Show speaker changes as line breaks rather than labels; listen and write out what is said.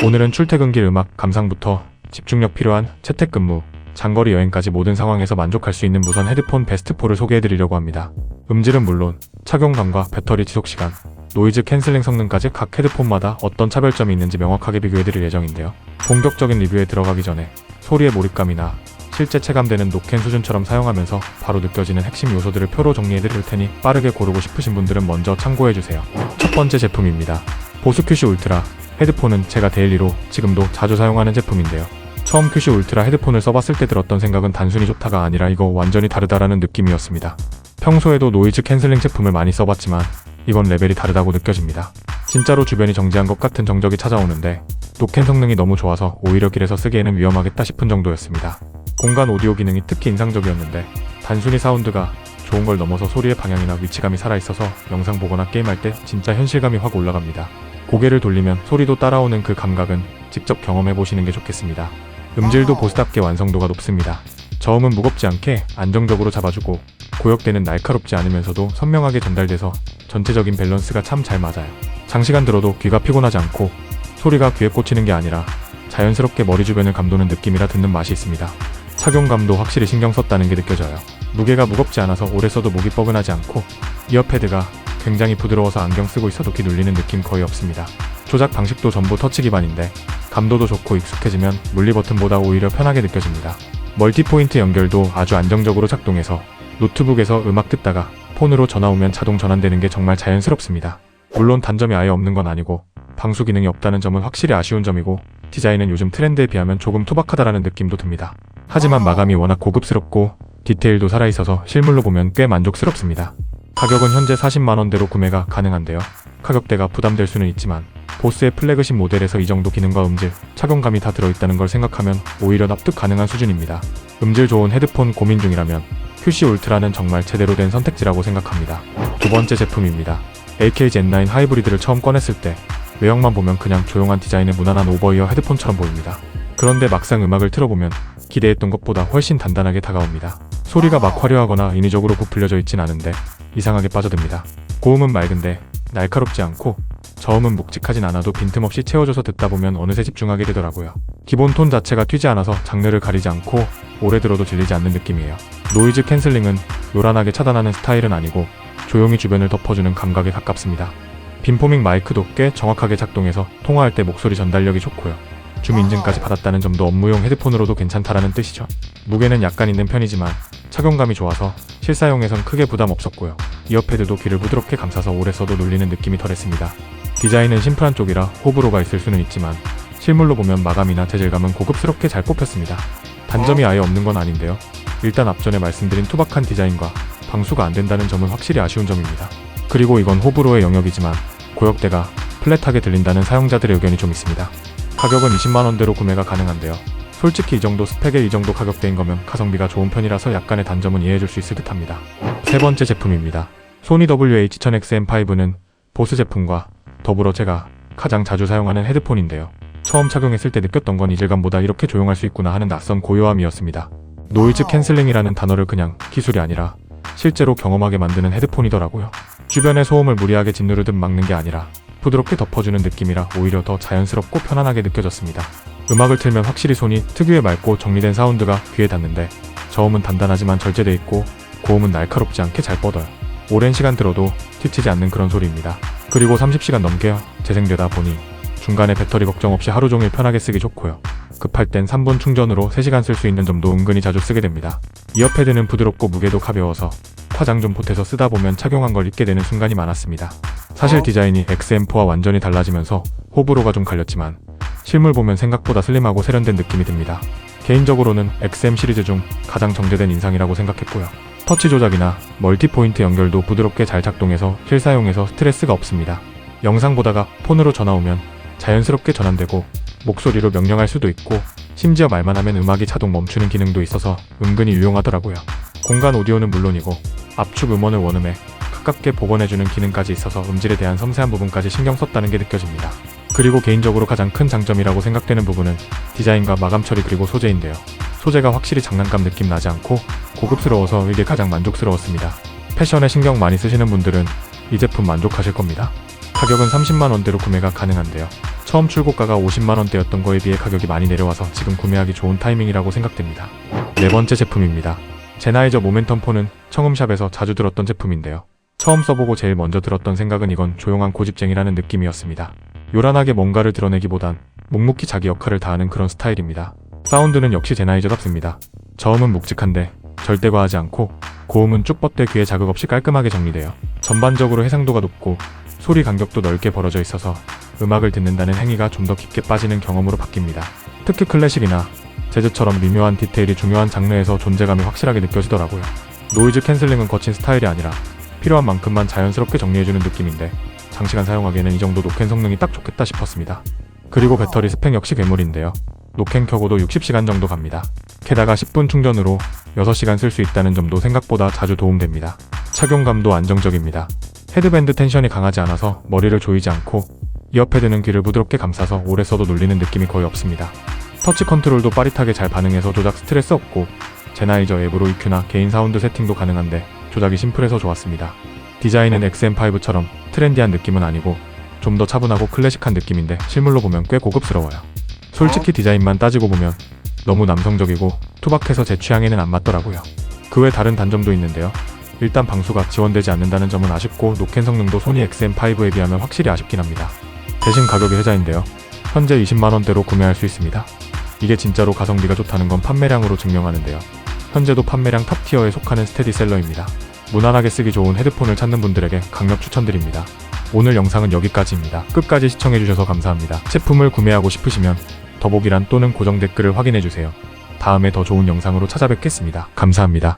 오늘은 출퇴근길 음악 감상부터 집중력 필요한 재택근무, 장거리 여행까지 모든 상황에서 만족할 수 있는 무선 헤드폰 베스트4를 소개해드리려고 합니다. 음질은 물론 착용감과 배터리 지속시간, 노이즈 캔슬링 성능까지 각 헤드폰마다 어떤 차별점이 있는지 명확하게 비교해드릴 예정인데요. 본격적인 리뷰에 들어가기 전에 소리의 몰입감이나 실제 체감되는 노캔 수준처럼 사용하면서 바로 느껴지는 핵심 요소들을 표로 정리해드릴 테니 빠르게 고르고 싶으신 분들은 먼저 참고해주세요. 첫 번째 제품입니다. 보스 큐시 울트라. 헤드폰은 제가 데일리로 지금도 자주 사용하는 제품인데요. 처음 큐시 울트라 헤드폰을 써봤을 때 들었던 생각은 단순히 좋다가 아니라 이거 완전히 다르다라는 느낌이었습니다. 평소에도 노이즈 캔슬링 제품을 많이 써봤지만 이건 레벨이 다르다고 느껴집니다. 진짜로 주변이 정지한 것 같은 정적이 찾아오는데 노캔 성능이 너무 좋아서 오히려 길에서 쓰기에는 위험하겠다 싶은 정도였습니다. 공간 오디오 기능이 특히 인상적이었는데 단순히 사운드가 좋은 걸 넘어서 소리의 방향이나 위치감이 살아있어서 영상 보거나 게임할 때 진짜 현실감이 확 올라갑니다. 고개를 돌리면 소리도 따라오는 그 감각은 직접 경험해보시는 게 좋겠습니다. 음질도 보스답게 완성도가 높습니다. 저음은 무겁지 않게 안정적으로 잡아주고 고역대는 날카롭지 않으면서도 선명하게 전달돼서 전체적인 밸런스가 참 잘 맞아요. 장시간 들어도 귀가 피곤하지 않고 소리가 귀에 꽂히는 게 아니라 자연스럽게 머리 주변을 감도는 느낌이라 듣는 맛이 있습니다. 착용감도 확실히 신경 썼다는 게 느껴져요. 무게가 무겁지 않아서 오래 써도 목이 뻐근하지 않고 이어패드가 굉장히 부드러워서 안경 쓰고 있어도 귀 눌리는 느낌 거의 없습니다. 조작 방식도 전부 터치 기반인데 감도도 좋고 익숙해지면 물리 버튼보다 오히려 편하게 느껴집니다. 멀티포인트 연결도 아주 안정적으로 작동해서 노트북에서 음악 듣다가 폰으로 전화 오면 자동 전환되는 게 정말 자연스럽습니다. 물론 단점이 아예 없는 건 아니고 방수 기능이 없다는 점은 확실히 아쉬운 점이고 디자인은 요즘 트렌드에 비하면 조금 투박하다라는 느낌도 듭니다. 하지만 마감이 워낙 고급스럽고 디테일도 살아있어서 실물로 보면 꽤 만족스럽습니다. 가격은 현재 40만원대로 구매가 가능한데요. 가격대가 부담될 수는 있지만 보스의 플래그십 모델에서 이 정도 기능과 음질, 착용감이 다 들어있다는 걸 생각하면 오히려 납득 가능한 수준입니다. 음질 좋은 헤드폰 고민 중이라면 큐시 울트라는 정말 제대로 된 선택지라고 생각합니다. 두 번째 제품입니다. AKG-N9 하이브리드를 처음 꺼냈을 때 외형만 보면 그냥 조용한 디자인의 무난한 오버이어 헤드폰처럼 보입니다. 그런데 막상 음악을 틀어보면 기대했던 것보다 훨씬 단단하게 다가옵니다. 소리가 막 화려하거나 인위적으로 부풀려져 있진 않은데 이상하게 빠져듭니다. 고음은 맑은데 날카롭지 않고 저음은 묵직하진 않아도 빈틈없이 채워줘서 듣다 보면 어느새 집중하게 되더라고요. 기본 톤 자체가 튀지 않아서 장르를 가리지 않고 오래 들어도 질리지 않는 느낌이에요. 노이즈 캔슬링은 요란하게 차단하는 스타일은 아니고 조용히 주변을 덮어주는 감각에 가깝습니다. 빈포밍 마이크도 꽤 정확하게 작동해서 통화할 때 목소리 전달력이 좋고요. 줌 인증까지 받았다는 점도 업무용 헤드폰으로도 괜찮다라는 뜻이죠. 무게는 약간 있는 편이지만 착용감이 좋아서 실사용에선 크게 부담 없었고요. 이어패드도 귀를 부드럽게 감싸서 오래 써도 눌리는 느낌이 덜했습니다. 디자인은 심플한 쪽이라 호불호가 있을 수는 있지만 실물로 보면 마감이나 재질감은 고급스럽게 잘 뽑혔습니다. 단점이 아예 없는 건 아닌데요. 일단 앞전에 말씀드린 투박한 디자인과 방수가 안 된다는 점은 확실히 아쉬운 점입니다. 그리고 이건 호불호의 영역이지만 고역대가 플랫하게 들린다는 사용자들의 의견이 좀 있습니다. 가격은 20만원대로 구매가 가능한데요. 솔직히 이 정도 스펙에 이 정도 가격대인 거면 가성비가 좋은 편이라서 약간의 단점은 이해해줄 수 있을 듯합니다. 세 번째 제품입니다. 소니 WH-1000XM5는 보스 제품과 더불어 제가 가장 자주 사용하는 헤드폰인데요. 처음 착용했을 때 느꼈던 건 이질감보다 이렇게 조용할 수 있구나 하는 낯선 고요함이었습니다. 노이즈 캔슬링이라는 단어를 그냥 기술이 아니라 실제로 경험하게 만드는 헤드폰이더라고요. 주변의 소음을 무리하게 짓누르듯 막는 게 아니라 부드럽게 덮어주는 느낌이라 오히려 더 자연스럽고 편안하게 느껴졌습니다. 음악을 틀면 확실히 소니 특유의 맑고 정리된 사운드가 귀에 닿는데 저음은 단단하지만 절제돼 있고 고음은 날카롭지 않게 잘 뻗어요. 오랜 시간 들어도 튀치지 않는 그런 소리입니다. 그리고 30시간 넘게 재생되다 보니 중간에 배터리 걱정 없이 하루 종일 편하게 쓰기 좋고요. 급할 땐 3분 충전으로 3시간 쓸 수 있는 점도 은근히 자주 쓰게 됩니다. 이어패드는 부드럽고 무게도 가벼워서 화장 좀 보태서 쓰다 보면 착용한 걸 잊게 되는 순간이 많았습니다. 사실 디자인이 XM4와 완전히 달라지면서 호불호가 좀 갈렸지만 실물 보면 생각보다 슬림하고 세련된 느낌이 듭니다. 개인적으로는 XM 시리즈 중 가장 정제된 인상이라고 생각했고요. 터치 조작이나 멀티포인트 연결도 부드럽게 잘 작동해서 실사용에서 스트레스가 없습니다. 영상 보다가 폰으로 전화 오면 자연스럽게 전환되고 목소리로 명령할 수도 있고 심지어 말만 하면 음악이 자동 멈추는 기능도 있어서 은근히 유용하더라고요. 공간 오디오는 물론이고 압축 음원을 원음에 가깝게 복원해주는 기능까지 있어서 음질에 대한 섬세한 부분까지 신경 썼다는 게 느껴집니다. 그리고 개인적으로 가장 큰 장점이라고 생각되는 부분은 디자인과 마감 처리 그리고 소재인데요. 소재가 확실히 장난감 느낌 나지 않고 고급스러워서 이게 가장 만족스러웠습니다. 패션에 신경 많이 쓰시는 분들은 이 제품 만족하실 겁니다. 가격은 30만원대로 구매가 가능한데요. 처음 출고가가 50만원대였던 거에 비해 가격이 많이 내려와서 지금 구매하기 좋은 타이밍이라고 생각됩니다. 네 번째 제품입니다. 제나이저 모멘텀 폰은 청음샵에서 자주 들었던 제품인데요. 처음 써보고 제일 먼저 들었던 생각은 이건 조용한 고집쟁이라는 느낌이었습니다. 요란하게 뭔가를 드러내기보단 묵묵히 자기 역할을 다하는 그런 스타일입니다. 사운드는 역시 제나이저답습니다. 저음은 묵직한데 절대 과하지 않고, 고음은 쭉 뻗대 귀에 자극 없이 깔끔하게 정리돼요. 전반적으로 해상도가 높고 소리 간격도 넓게 벌어져 있어서 음악을 듣는다는 행위가 좀 더 깊게 빠지는 경험으로 바뀝니다. 특히 클래식이나 재즈처럼 미묘한 디테일이 중요한 장르에서 존재감이 확실하게 느껴지더라고요. 노이즈 캔슬링은 거친 스타일이 아니라 필요한 만큼만 자연스럽게 정리해주는 느낌인데, 장시간 사용하기에는 이 정도 노캔 성능이 딱 좋겠다 싶었습니다. 그리고 배터리 스펙 역시 괴물인데요. 노캔 켜고도 60시간 정도 갑니다. 게다가 10분 충전으로 6시간 쓸 수 있다는 점도 생각보다 자주 도움됩니다. 착용감도 안정적입니다. 헤드밴드 텐션이 강하지 않아서 머리를 조이지 않고, 이어패드는 귀를 부드럽게 감싸서 오래 써도 눌리는 느낌이 거의 없습니다. 터치 컨트롤도 빠릿하게 잘 반응해서 조작 스트레스 없고, 제나이저 앱으로 EQ나 개인 사운드 세팅도 가능한데 조작이 심플해서 좋았습니다. 디자인은 XM5처럼 트렌디한 느낌은 아니고 좀 더 차분하고 클래식한 느낌인데 실물로 보면 꽤 고급스러워요. 솔직히 디자인만 따지고 보면 너무 남성적이고 투박해서 제 취향에는 안 맞더라고요. 그 외 다른 단점도 있는데요. 일단 방수가 지원되지 않는다는 점은 아쉽고, 노캔 성능도 소니 XM5에 비하면 확실히 아쉽긴 합니다. 대신 가격이 혜자인데요. 현재 20만원대로 구매할 수 있습니다. 이게 진짜로 가성비가 좋다는 건 판매량으로 증명하는데요. 현재도 판매량 탑티어에 속하는 스테디셀러입니다. 무난하게 쓰기 좋은 헤드폰을 찾는 분들에게 강력 추천드립니다. 오늘 영상은 여기까지입니다. 끝까지 시청해주셔서 감사합니다. 제품을 구매하고 싶으시면 더보기란 또는 고정 댓글을 확인해주세요. 다음에 더 좋은 영상으로 찾아뵙겠습니다. 감사합니다.